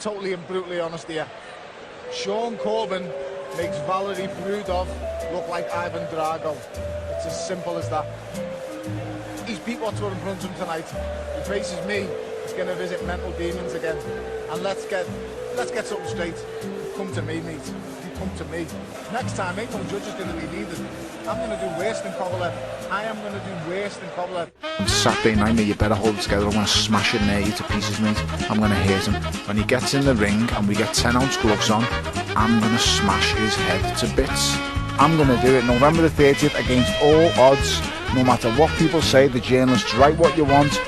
totally and brutally honest here. Sean Corbin makes Valery Brudov look like Ivan Drago. It's as simple as that. He's beat what's in front of him tonight. He faces me. He's going to visit mental demons again. And let's get something straight. You come to me, mate. You come to me. Next time, ain't no judges going to be needed. I'm going to do worse than Kovalev. I am going to do worse than Kovalev. On Saturday night, mate, you better hold it together. I'm going to smash it near you to pieces, mate. I'm going to hit him. When he gets in the ring and we get 10-ounce gloves on, I'm going to smash his head to bits. I'm going to do it November the 30th against all odds. No matter what people say, the journalists write what you want.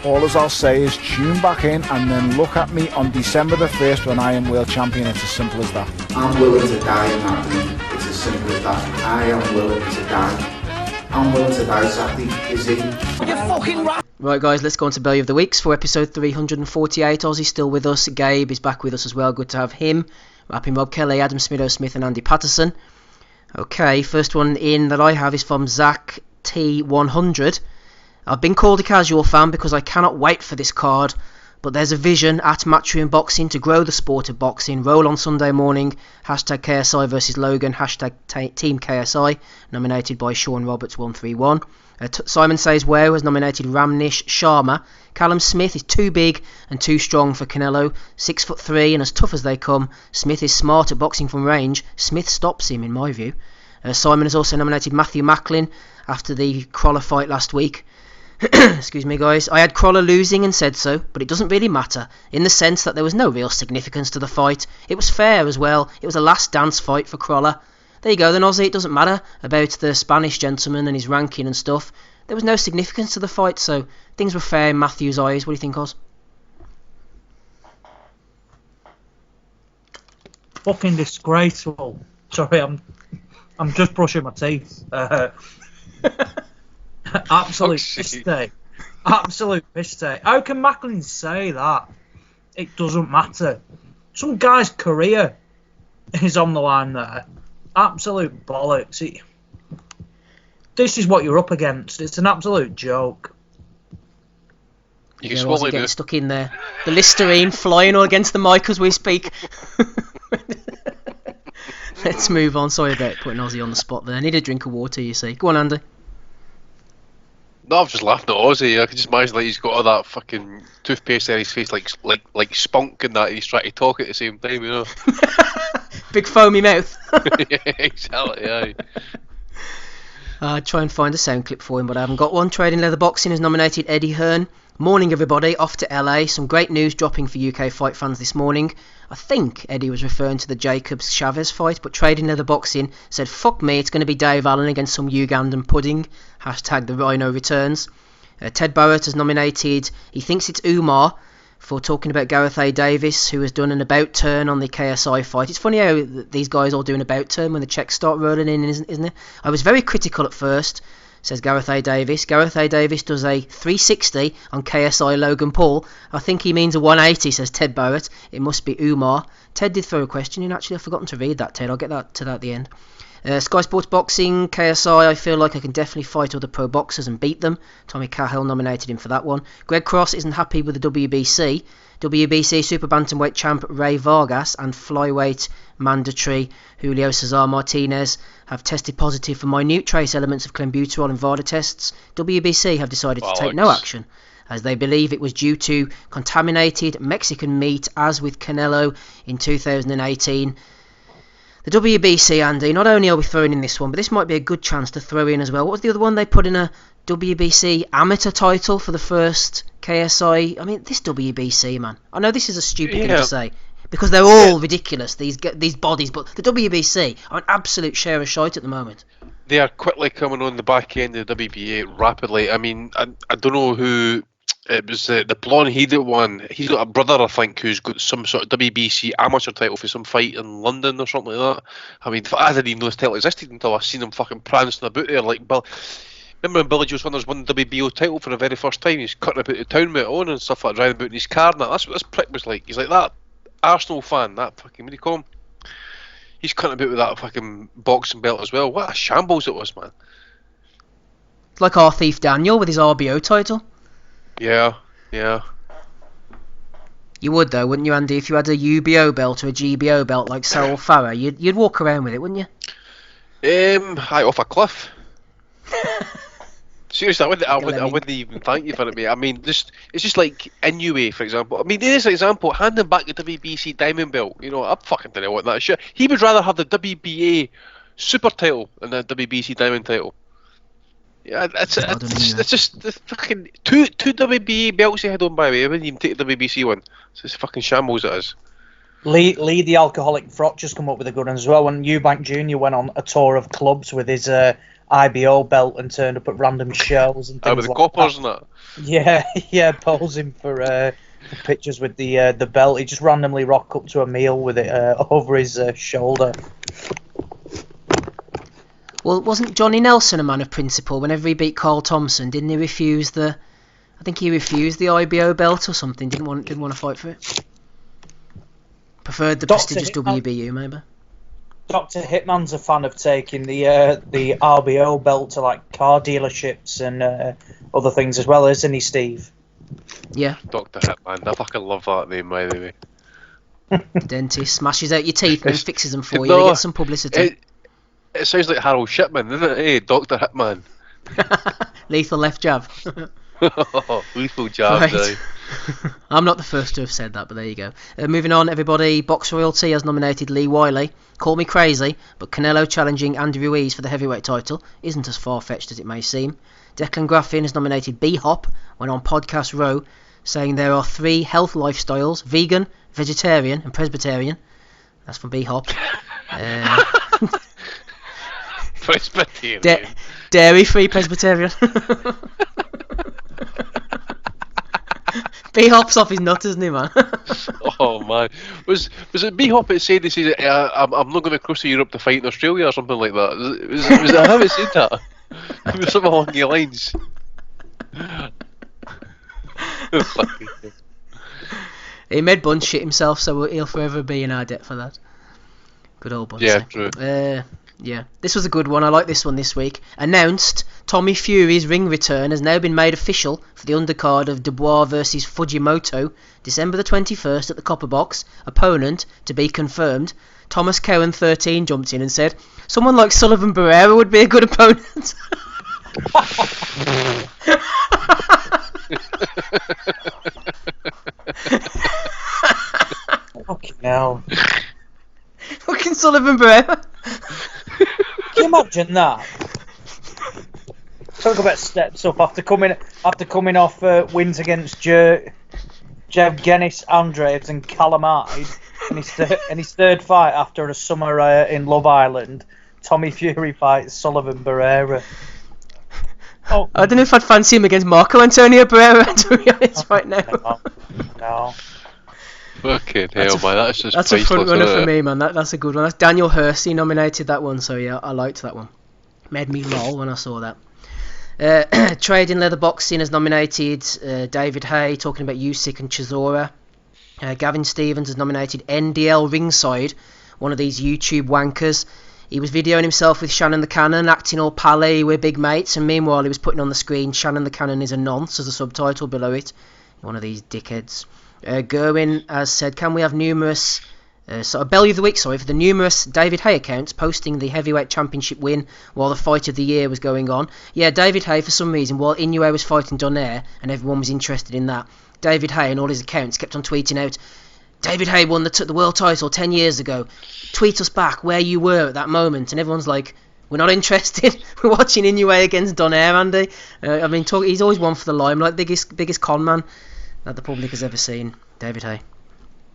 All as I'll say is tune back in and then look at me on December the 1st when I am world champion. It's as simple as that. I'm willing to die in that ring. It's as simple as that. I am willing to die. I'm willing to die, Saturday. Is he? You fucking right. Right, guys, let's go on to Bellew of the Weeks for episode 348. Ozzy's still with us. Gabe is back with us as well. Good to have him. Rapping Rob Kelly, Adam Smitho-Smith and Andy Patterson. Okay, first one in that I have is from Zach T100. I've been called a casual fan because I cannot wait for this card, but there's a vision at Matchroom Boxing to grow the sport of boxing. Roll on Sunday morning, hashtag KSI versus Logan, hashtag Team KSI, nominated by Sean Roberts 131. Simon Says Where has nominated Ramnish Sharma. Callum Smith is too big and too strong for Canelo. 6'3" and as tough as they come. Smith is smart at boxing from range. Smith stops him, in my view. Simon has also nominated Matthew Macklin after the Crawler fight last week. Excuse me, guys. I had Crawler losing and said so, but it doesn't really matter, in the sense that there was no real significance to the fight. It was fair as well. It was a last dance fight for Crawler. There you go then, Ozzy. It doesn't matter about the Spanish gentleman and his ranking and stuff. There was no significance to the fight, so things were fair in Matthew's eyes. What do you think, Oz? Fucking disgraceful. Sorry, I'm just brushing my teeth. Absolute piss take. Absolute piss take. How can Macklin say that? It doesn't matter. Some guy's career is on the line there. Absolute bollocks. This is what you're up against. It's an absolute joke. You can swallow it. Getting stuck in there. The Listerine flying all against the mic as we speak. Let's move on. Sorry about putting Ozzy on the spot there. I need a drink of water, you see. Go on, Andy. No, I've just laughed at Ozzy. I can just imagine like he's got all that fucking toothpaste in his face, like spunk and that. And he's trying to talk at the same time, you know. Big foamy mouth. Yeah, exactly. Yeah. I'd try and find a sound clip for him, but I haven't got one. Trading Leather Boxing has nominated Eddie Hearn. Morning, everybody. Off to LA. Some great news dropping for UK fight fans this morning. I think Eddie was referring to the Jacobs-Chavez fight, but Trading Leather Boxing said, fuck me, it's going to be Dave Allen against some Ugandan pudding. Hashtag the Rhino returns. Ted Barrett has nominated, he thinks it's Umar, for talking about Gareth A. Davis, who has done an about turn on the KSI fight. It's funny how these guys all do an about turn when the checks start rolling in, isn't it? I was very critical at first, says Gareth A. Davis. Gareth A. Davis does a 360 on KSI Logan Paul. I think he means a 180, says Ted Barrett. It must be Umar. Ted did throw a question in, actually. I've forgotten to read that, Ted. I'll get to that at the end. Sky Sports Boxing, KSI, I feel like I can definitely fight other pro boxers and beat them. Tommy Cahill nominated him for that one. Greg Cross isn't happy with the WBC. WBC Super Bantamweight champ Ray Vargas and flyweight mandatory Julio Cesar Martinez have tested positive for minute trace elements of clenbuterol and VADA tests. WBC have decided to take no action, as they believe it was due to contaminated Mexican meat, as with Canelo in 2018. The WBC, Andy, not only are we throwing in this one, but this might be a good chance to throw in as well. What was the other one? They put in a WBC amateur title for the first KSI. I mean, this WBC, man. I know this is a stupid thing to say, because they're all ridiculous, these bodies, but the WBC are an absolute share of shite at the moment. They are quickly coming on the back end of the WBA rapidly. I mean, I don't know who. It was the blonde-headed one. He's got a brother, I think, who's got some sort of WBC amateur title for some fight in London or something like that. I mean, I didn't even know this title existed until I seen him fucking prancing about there. Like, remember when Billy Joe Saunders won the WBO title for the very first time? He's cutting about the town with it on and stuff like that, driving about in his car and that. That's what this prick was like. He's like that Arsenal fan, that fucking, what do you call him? He's cutting about with that fucking boxing belt as well. What a shambles it was, man. It's like our Thief Daniel with his RBO title. Yeah. You would though, wouldn't you, Andy? If you had a UBO belt or a GBO belt like Saul Farah, you'd walk around with it, wouldn't you? High off a cliff. Seriously, I wouldn't even thank you for it, mate. I mean, it's just like Inoue, for example. I mean, there's an example. Handing back the WBC Diamond Belt. You know, I fucking don't know what that shit. He would rather have the WBA Super title than the WBC Diamond title. Yeah, it's just the fucking two WBA belts he had on, by the way. I wouldn't even take the WBC one. So it's fucking shambles it is. Lee the Alcoholic Frot just come up with a good one as well. When Eubank Jr. went on a tour of clubs with his IBO belt and turned up at random shows and things with the like coppers that. and that. Yeah, posing for pictures with the belt. He just randomly rocked up to a meal with it over his shoulder. Well, wasn't Johnny Nelson a man of principle? Whenever he beat Carl Thompson, didn't he refuse the? I think he refused the IBO belt or something. Didn't want to fight for it. Preferred the prestigious WBU, maybe. Dr. Hitman's a fan of taking the RBO belt to like car dealerships and other things as well, isn't he, Steve? Yeah. Dr. Hitman, I fucking love that name, by the way. The dentist smashes out your teeth and fixes them for you. You get some publicity. It sounds like Harold Shipman, doesn't it? Hey, Dr. Hitman. Lethal left jab. Lethal jab, right. I'm not the first to have said that, but there you go. Moving on, everybody. Box Royalty has nominated Lee Wiley. Call me crazy, but Canelo challenging Andy Ruiz for the heavyweight title isn't as far-fetched as it may seem. Declan Graffin has nominated B-Hop when on Podcast Row, saying there are 3 health lifestyles: vegan, vegetarian, and Presbyterian. That's from B-Hop. Presbyterian. Dairy-free Presbyterian. B-Hop's off his nut, isn't he, man? Oh man, was it B-Hop that said this? I'm not going to cross to Europe to fight in Australia or something like that? Was it him that said that? It was something along the lines. He made Bun shit himself, so he'll forever be in our debt for that. Good old Bun. Yeah, true. Yeah, this was a good one. I like this one this week. Announced, Tommy Fury's ring return has now been made official for the undercard of Dubois versus Fujimoto, December the 21st at the Copper Box. Opponent to be confirmed. Thomas Cowan 13 jumped in and said, someone like Sullivan Barrera would be a good opponent. Fucking hell. Fucking Sullivan Barrera. Can you imagine that? Talk about steps up after coming off wins against Jevgenis Andreevs and Callum Hyde in his third fight after a summer in Love Island. Tommy Fury fights Sullivan Barrera. Oh, I don't know if I'd fancy him against Marco Antonio Barrera, to be honest, right now. No. Fucking hell, man, that's just that's a front runner for me, man. That's a good one. That's Daniel Hersey nominated that one, so yeah, I liked that one. Made me lol when I saw that. Trading Leather Boxing has nominated David Hay, talking about Usyk and Chisora. Gavin Stevens has nominated NDL Ringside, one of these YouTube wankers. He was videoing himself with Shannon the Cannon, acting all pally, we're big mates, and meanwhile he was putting on the screen Shannon the Cannon is a nonce as a subtitle below it. One of these dickheads. Gerwin has said, can we have numerous... Bellew of the Week, for the numerous David Hay accounts posting the heavyweight championship win while the fight of the year was going on. Yeah, David Hay, for some reason, while Inoue was fighting Donaire and everyone was interested in that, David Hay and all his accounts kept on tweeting out, David Hay won the world title 10 years ago. Tweet us back where you were at that moment. And everyone's like, we're not interested. We're watching Inoue against Donaire, Andy. I mean, he's always one for the limelight. Biggest con man that the public has ever seen. David Hay.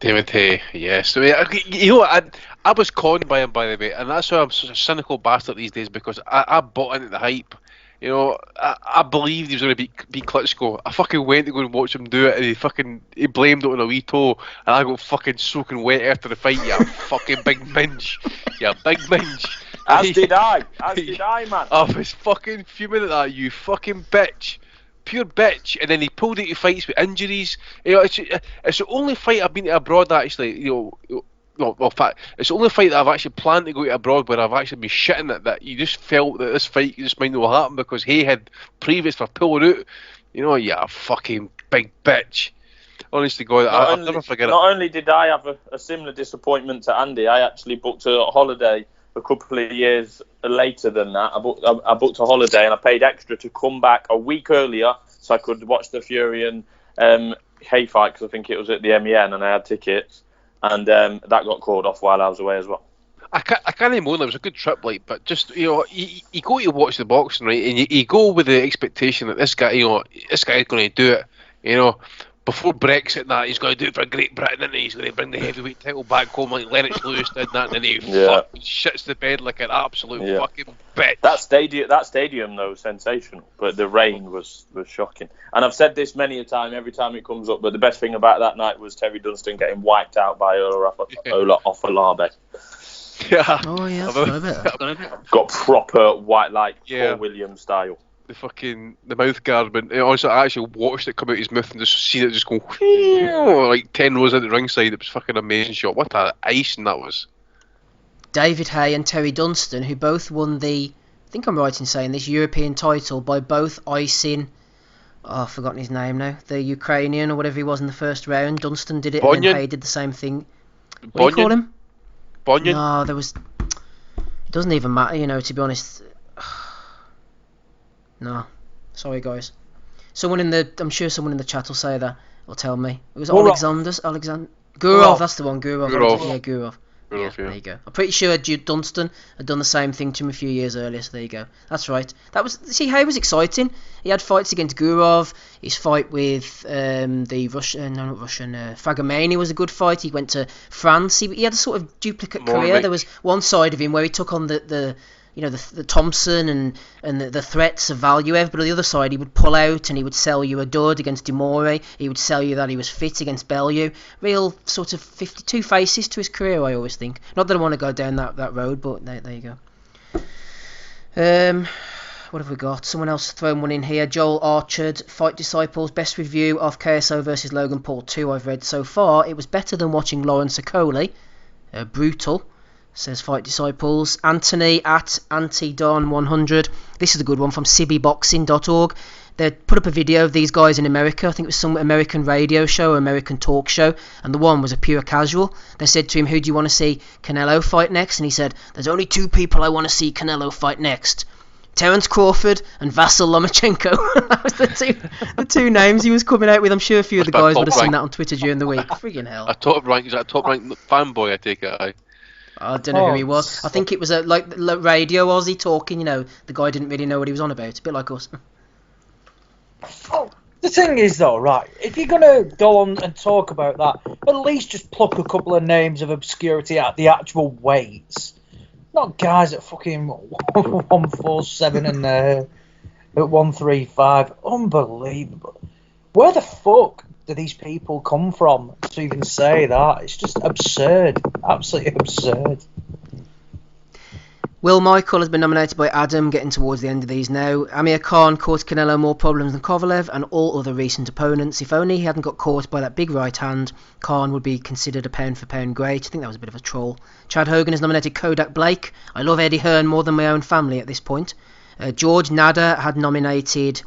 David Hay, yes. I mean, you know what? I was conned by him, by the way, and that's why I'm such a cynical bastard these days, because I bought into the hype. You know, I believed he was going to beat Klitschko. I fucking went to go and watch him do it, and he blamed it on a wee toe, and I got fucking soaking wet after the fight. You fucking big minge. You big minge. As did I, man. I was fucking fuming at that, you fucking bitch. Pure bitch. And then he pulled into fights with injuries. You know, it's the only fight I've been to abroad actually, well, in fact, it's the only fight that I've actually planned to go to abroad where I've actually been shitting that you just felt that this fight just might not happen because he had previous for pulling out. You know, yeah, fucking big bitch. Honestly, God, I'll never forget it. Not only did I have a similar disappointment to Andy, I actually booked a holiday a couple of years later than that. I booked a holiday and I paid extra to come back a week earlier so I could watch the Fury and Hay fight, because I think it was at the MEN and I had tickets, and that got called off while I was away as well. I can't even moan. It was a good trip, like, but just, you know, you go to watch the boxing, right, and you go with the expectation that this guy, you know, this guy's going to do it, you know. Before Brexit and that, he's going to do it for Great Britain, and he's going to bring the heavyweight title back home like Lennox Lewis did that, and then he fucking shits the bed like an absolute fucking bitch. That stadium though was sensational, but the rain was shocking. And I've said this many a time, every time it comes up, but the best thing about that night was Terry Dunstan getting wiped out by Ola Ofalabe. Yeah. Oh yeah, that's got proper white, like Paul Williams style. The mouth guard, but also I actually watched it come out his mouth and just seen it just go like 10 rows at the ringside. It was fucking amazing shot. What a icing that was. David Hay and Terry Dunstan, who both won the, I think I'm right in saying this, European title by both icing, I've forgotten his name now, the Ukrainian or whatever he was in the first round. Dunstan did it and then Hay did the same thing. What do you call him? Bonyan? No, there was, it doesn't even matter, you know, to be honest. No, sorry guys. I'm sure someone in the chat will say that, or tell me. It was Alexander Gurov. That's the one. Gurov. Yeah, Gurov. Yeah, there you go. I'm pretty sure Dunstan had done the same thing to him a few years earlier, so there you go. That's right. Hay was exciting. He had fights against Gurov. His fight with the Fragomeni was a good fight. He went to France. He had a sort of duplicate career. There was one side of him where he took on the Thompson and the threats of Valiev, but on the other side he would pull out and he would sell you a dud against Demore. He would sell you that he was fit against Bellew. Real sort of 52 faces to his career, I always think. Not that I want to go down that road, but there you go. What have we got? Someone else thrown one in here. Joel Archard, Fight Disciples, best review of KSO versus Logan Paul 2 I've read so far. It was better than watching Lawrence Okoli. Brutal. Says Fight Disciples. Anthony at AntiDon100. This is a good one from sibbyboxing.org. They put up a video of these guys in America. I think it was some American radio show or American talk show, and the one was a pure casual. They said to him, who do you want to see Canelo fight next? And he said, there's only two people I want to see Canelo fight next. Terence Crawford and Vasyl Lomachenko. That was the two names he was coming out with. I'm sure a few of the guys would have seen that on Twitter during the week. Friggin' hell. Is that a top rank fanboy, I take it, aye? I don't know who he was. I think it was like radio Aussie talking, you know. The guy didn't really know what he was on about. A bit like us. Oh, the thing is, though, right, if you're going to go on and talk about that, at least just pluck a couple of names of obscurity at the actual weights. Not guys at fucking 147 and at 135. Unbelievable. Where the fuck do these people come from to even say that? It's just absurd. Absolutely absurd. Will Michael has been nominated by Adam, getting towards the end of these now. Amir Khan caused Canelo more problems than Kovalev and all other recent opponents. If only he hadn't got caught by that big right hand, Khan would be considered a pound for pound great. I think that was a bit of a troll. Chad Hogan has nominated Kodak Blake. I love Eddie Hearn more than my own family at this point. George Nada had nominated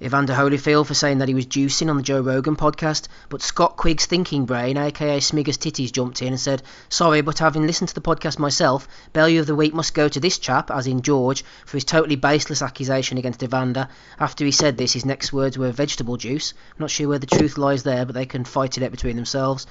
Evander Holyfield for saying that he was juicing on the Joe Rogan podcast, but Scott Quigg's thinking brain, aka Smigger's Titties, jumped in and said, sorry, but having listened to the podcast myself, Bellew of the Week must go to this chap, as in George, for his totally baseless accusation against Evander. After he said this, his next words were vegetable juice. I'm not sure where the truth lies there, but they can fight it out between themselves.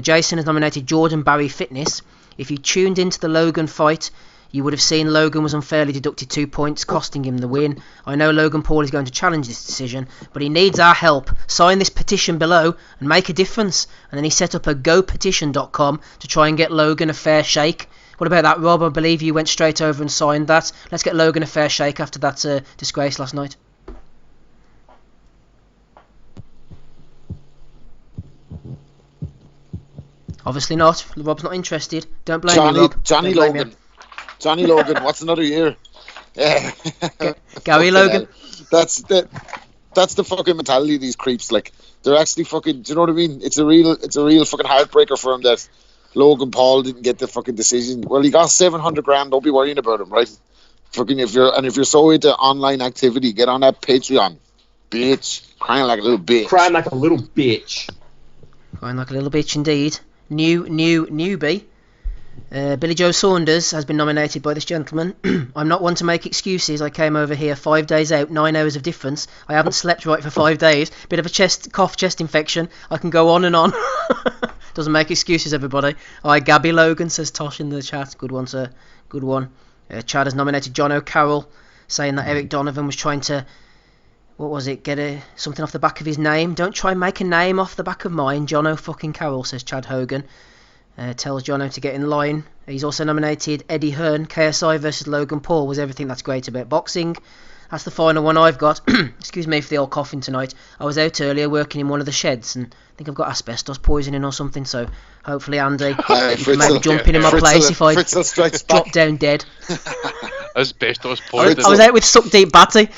Jason has nominated Jordan Barry Fitness. If you tuned into the Logan fight, you would have seen Logan was unfairly deducted 2 points, costing him the win. I know Logan Paul is going to challenge this decision, but he needs our help. Sign this petition below and make a difference. And then he set up a gopetition.com to try and get Logan a fair shake. What about that, Rob? I believe you went straight over and signed that. Let's get Logan a fair shake after that disgrace last night. Obviously not. Rob's not interested. Don't blame me, Rob. Johnny Logan, what's another year? Yeah. Gary Logan. That's the fucking mentality of these creeps. Like, they're actually fucking. Do you know what I mean? It's a real fucking heartbreaker for him that Logan Paul didn't get the fucking decision. Well, he got $700,000. Don't be worrying about him, right? Fucking if you're so into online activity, get on that Patreon, bitch. Crying like a little bitch. Crying like a little bitch indeed. Newbie. Billy Joe Saunders has been nominated by this gentleman. I'm not one to make excuses. I came over here 5 days out, 9 hours of difference. I haven't slept right for 5 days. Bit of a chest infection. I can go on and on. Doesn't make excuses, everybody. Alright, Gabby Logan, says Tosh in the chat. Good one, sir. Good one. Chad has nominated John O'Carroll, saying that Eric Donovan was trying to, what was it, get something off the back of his name. Don't try and make a name off the back of mine. John O'Carroll, says Chad Hogan. Tells Jono to get in line. He's also nominated Eddie Hearn. KSI versus Logan Paul was everything that's great about boxing. That's the final one I've got. Excuse me for the old coughing tonight. I was out earlier working in one of the sheds and I think I've got asbestos poisoning or something, so hopefully Andy you can maybe jump in my place if I drop down dead. Asbestos poisoning. I was out with Suck Deep Batty.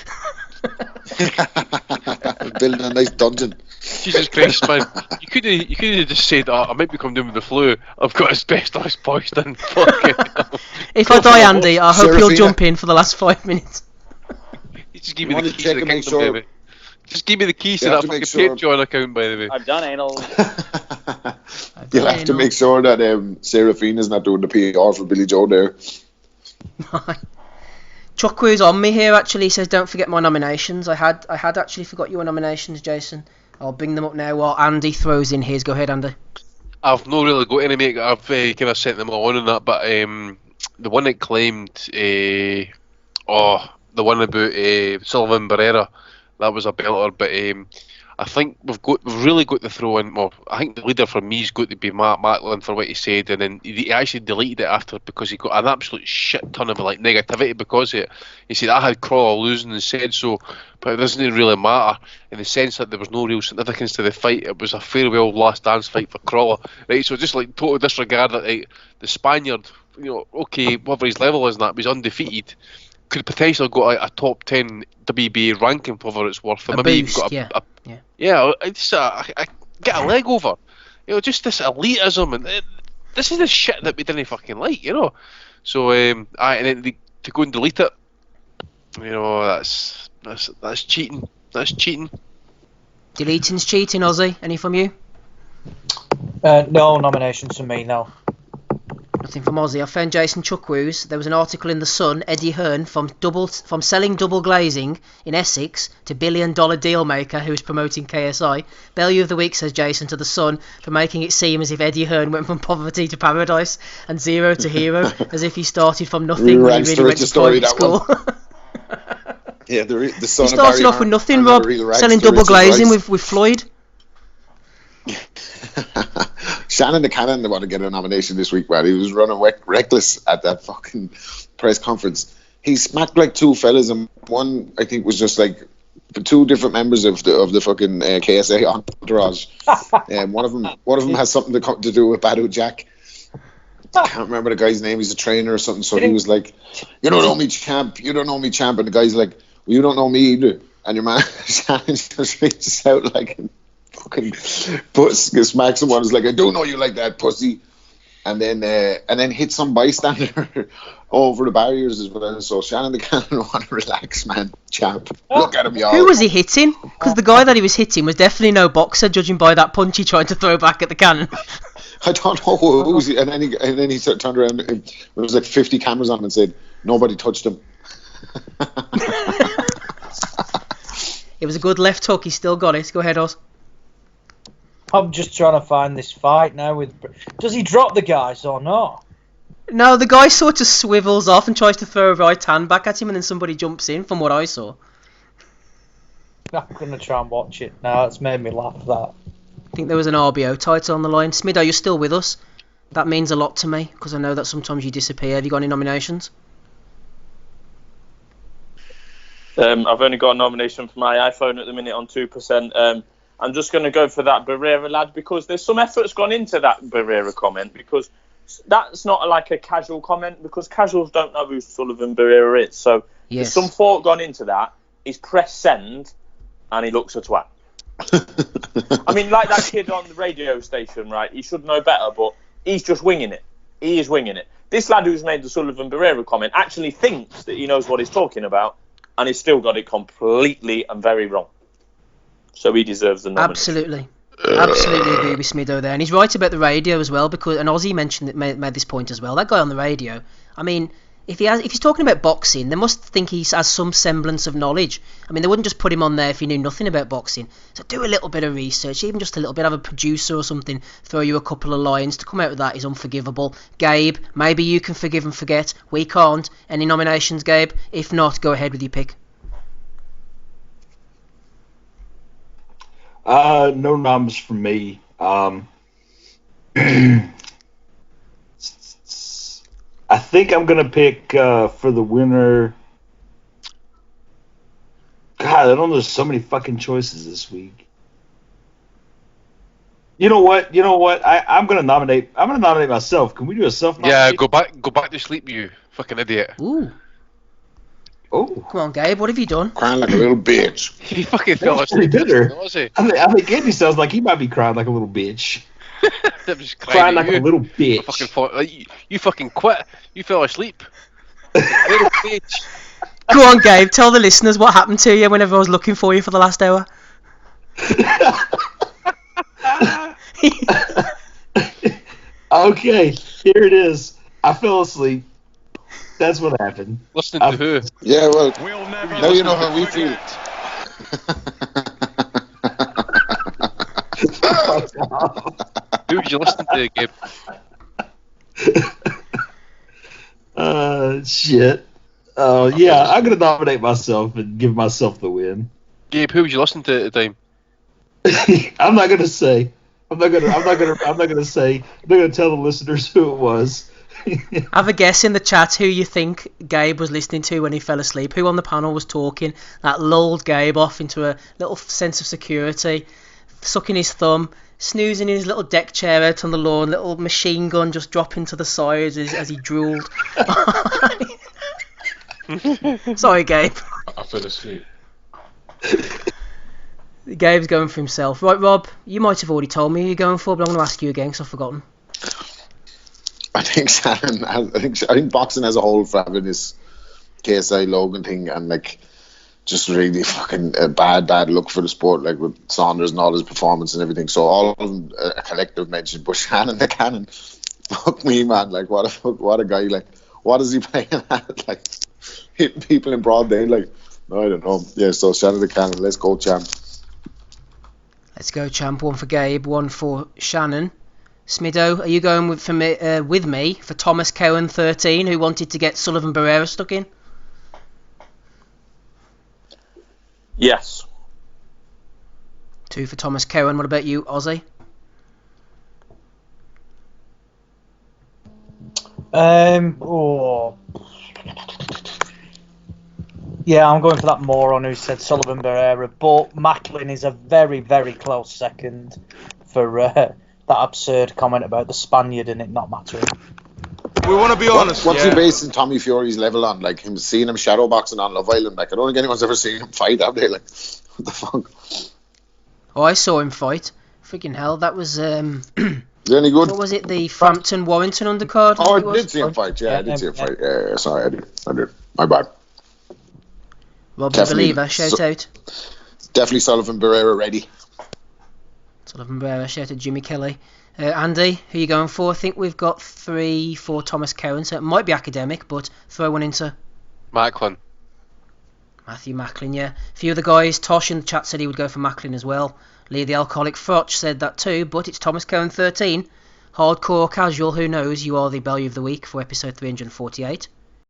Building a nice dungeon. Jesus Christ, man! You could have just said, "I might be coming down with the flu. I've got asbestos poisoning." Fucking hell. If I die, Andy, I hope you'll jump in for the last 5 minutes. You just give me the keys to the kingdom, baby. Just give me the keys to that fucking Patreon account, by the way. I've done anal. You'll have to make sure that Seraphina's not doing the PR for Billy Joe there. Chuckwoo's on me here actually. He says don't forget my nominations. I had actually forgot your nominations, Jason. I'll bring them up now while Andy throws in his. Go ahead, Andy. I've not really got any, mate. I've kind of sent them all on and that, but the one that claimed the one about Sullivan Barrera, that was a belter. But I think we've really got to throw in. Well, I think the leader for me's got to be Matt Macklin for what he said, and then he actually deleted it after because he got an absolute shit ton of negativity because of it. He said I had Crawler losing and said so, but it doesn't really matter in the sense that there was no real significance to the fight. It was a farewell last dance fight for Crawler, right? So just like total disregard that the Spaniard, okay, whatever his level is, that was undefeated. Could potentially got a top 10 WBA ranking for whatever it's worth. A maybe boost, you've got I get a leg over. Just this elitism and this is the shit that we didn't fucking like, So and then to go and delete it, that's cheating. That's cheating. Deleting's cheating, Ozzy. Any from you? No nominations from me, no. Nothing from Ozzy. I found Jason Chuckwoo's. There was an article in The Sun, Eddie Hearn, from selling double glazing in Essex to $1 billion deal maker who's promoting KSI. Bellew of the Week, says Jason to The Sun, for making it seem as if Eddie Hearn went from poverty to paradise and zero to hero, as if he started from nothing when he really went to private school. Yeah, the son he started off with nothing, Rob, selling double glazing with Floyd. Shannon the Cannon want to get a nomination this week, man. He was running reckless at that fucking press conference. He smacked like two fellas, and one I think was just like the two different members of the fucking KSA entourage. One of them has something to do with Badu Jack. I can't remember the guy's name. He's a trainer or something. So he was like, "You don't know me, champ. You don't know me, champ." And the guy's like, "Well, you don't know me either." And your man Shannon just reaches out like fucking puss, smacks someone, is like, "I do know you like that, pussy," and then hit some bystander over the barriers as well. So Shannon the Cannon want to relax, man, champ. Look at him, y'all. Who was he hitting? Because the guy that he was hitting was definitely no boxer, judging by that punch he tried to throw back at the Cannon. I don't know who was he. And then he turned around. It was like 50 cameras on and said, "Nobody touched him." It was a good left hook. He still got it. Go ahead, Oz. I'm just trying to find this fight now. Does he drop the guys or not? No, the guy sort of swivels off and tries to throw a right hand back at him, and then somebody jumps in. From what I saw, I'm gonna try and watch it now. It's made me laugh. That I think there was an RBO title on the line. Smido, you're still with us. That means a lot to me because I know that sometimes you disappear. Have you got any nominations? I've only got a nomination for my iPhone at the minute on 2%. I'm just going to go for that Barrera lad because there's some effort's gone into that Barrera comment because that's not like a casual comment because casuals don't know who Sullivan Barrera is. So there's some thought gone into that. He's pressed send and he looks a twat. I mean, like that kid on the radio station, right? He should know better, but he's just winging it. He is winging it. This lad who's made the Sullivan Barrera comment actually thinks that he knows what he's talking about and he's still got it completely and very wrong. So he deserves the nomination. Absolutely. Absolutely agree with Smido there, and he's right about the radio as well. Because and Ozzy made this point as well. That guy on the radio, I mean, if he's talking about boxing, they must think he has some semblance of knowledge. I mean, they wouldn't just put him on there if he knew nothing about boxing. So do a little bit of research, even just a little bit. Have a producer or something throw you a couple of lines. To come out with that is unforgivable. Gabe, maybe you can forgive and forget. We can't. Any nominations, Gabe? If not, go ahead with your pick. No noms from me. I think I'm gonna pick for the winner. God, I don't know. There's so many fucking choices this week. You know what? I'm gonna nominate myself. Can we do a self? Yeah, go back to sleep, you fucking idiot. Ooh. Oh, Come on, Gabe. What have you done? Crying like a little bitch. He fucking fell That's pretty asleep. bitter. Was he? I think Andy sounds like he might be crying like a little bitch. I'm just Crying like at you. a little bitch. I fucking thought, you fucking quit. You fell asleep. Little bitch. Go on, Gabe. Tell the listeners what happened to you whenever I was looking for you for the last hour. Okay, here it is. I fell asleep. That's what happened. Listening to who? Yeah, well, now you know how we feel. Who was you listening to, Gabe? Shit. Oh, yeah, I'm gonna nominate myself and give myself the win. Gabe, who was you listening to at the time? I'm not gonna say. I'm not gonna say. I'm not gonna tell the listeners who it was. Have a guess in the chat who you think Gabe was listening to when he fell asleep. Who on the panel was talking? That lulled Gabe off into a little sense of security, sucking his thumb, snoozing in his little deck chair out on the lawn, little machine gun just dropping to the sides as he drooled. Sorry, Gabe. I fell asleep. Gabe's going for himself. Right, Rob, you might have already told me who you're going for, but I'm going to ask you again because I've forgotten. I think Shannon. I think boxing as a whole for having this KSI Logan thing and like just really fucking a bad look for the sport, like with Saunders and all his performance and everything. So all of them a collective mention. But Shannon the Cannon, fuck me, man. Like what a guy. Like what is he playing at? Like hitting people in broad day. Like no, I don't know. Yeah. So Shannon the Cannon. Let's go, champ. Let's go, champ. One for Gabe, one for Shannon. Smido, are you going with me for Thomas Cowan 13, who wanted to get Sullivan Barrera stuck in? Yes. 2 for Thomas Cowan. What about you, Ozzy? Yeah, I'm going for that moron who said Sullivan Barrera, but Macklin is a very, very close second for that absurd comment about the Spaniard and it not mattering. We want to be honest. What's he basing Tommy Fury's level on? Like him seeing him shadowboxing on Love Island? Like I don't think anyone's ever seen him fight, have they? Like what the fuck? Oh, I saw him fight. Freaking hell, that was Is he any good? what was it? The Frampton Warrington undercard? Oh, think it I was? did see him fight. Yeah, I did see him fight. Yeah, sorry, I did. My bad. Rob the Definitely. Believer, shout out. Definitely Sullivan Barrera ready. Sullivan Barrera, shout out Jimmy Kelly. Andy, who are you going for? I think we've got 3 for Thomas Cowan, so it might be academic, but throw one into Macklin. Matthew Macklin, yeah. A few of the guys, Tosh in the chat said he would go for Macklin as well. Lee the Alcoholic Frotch said that too, but it's Thomas Cowan 13. Hardcore casual, who knows, you are the Bellew of the Week for episode 348.